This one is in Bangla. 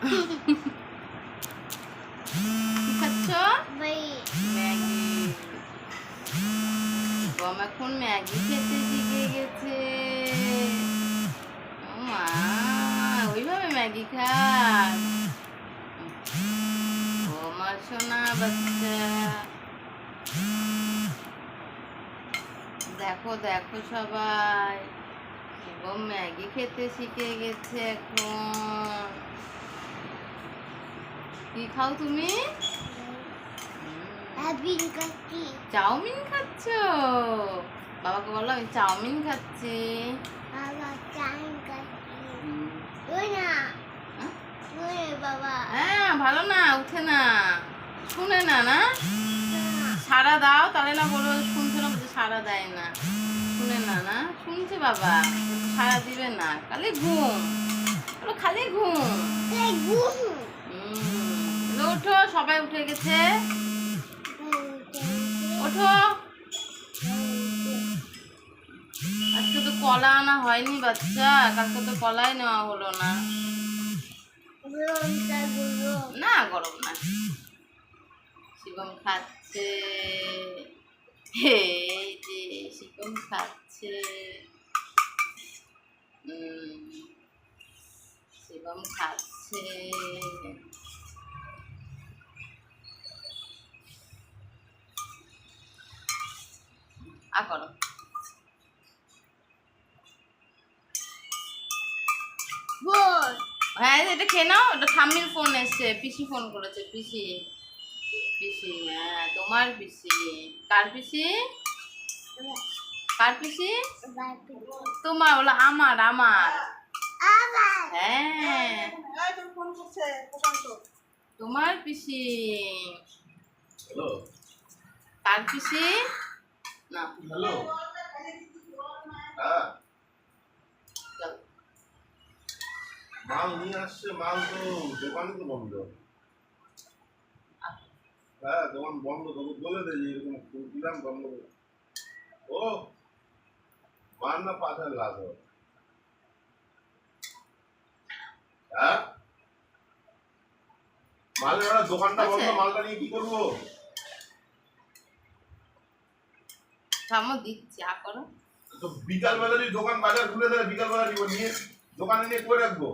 কি খাচ্ছ? ম্যাগি। বম এখন ম্যাগি খেতে শিখে গেছে। ও মা, ওইভাবে ম্যাগি খাস? ও মা সোনা বাচ্চা। দেখো দেখো সবাই, শিবম ম্যাগি খেতে শিখে গেছে এখন। কি খাও তুমি? চাউমিন খাচ্ছ? বাবাকে বলো আমি চাউমিন খাচ্ছি। হ্যাঁ ভালো না, উঠে না, শুনে না। না সারা দাও, তাহলে না বলো শুনছে না, বলছে সারা দেয় না, শুনে না। না শুনছে বাবা, সারা দিবে না, খালি ঘুম, খালি ঘুম। ওঠো, সবাই উঠে গেছে, ওঠো। আজকে তো কলা আনা হয়নি বাচ্চা, কালকে তো কলাই নেওয়া হলো না। না গরম না। শিবম খাচ্ছে, এই যে শিবম খাচ্ছে। শিবম খাচ্ছে। করো। হ্যাঁ এটা খেয়ে নাও, ওটা ঠাম্মির ফোন এসছে, পিসি ফোন করেছে, পিসি। পিসি, হ্যাঁ তোমার পিসি। কার পিসি? কার পিসি? তোমার, বলো আমার। আমার হ্যাঁ তোমার পিসি। কার পিসি? না হ্যালো, মাল নিয়ে আসছে, মাল তো দোকানে তো বন্ধ। হ্যাঁ দোকান বন্ধ, তোকে বলে দে যে এরকম দিলাম বন্ধ। ও মার না পাথর লাগো। হ্যাঁ মালের ওরা দোকানটা বন্ধ, মালটা নিয়ে কি করবো? দিচ্ছি, করো। তো বিকাল বেলা দোকান বাজার খুলে দেয়, বিকাল বেলা নিয়ে দোকানে নিয়ে করে রাখবো।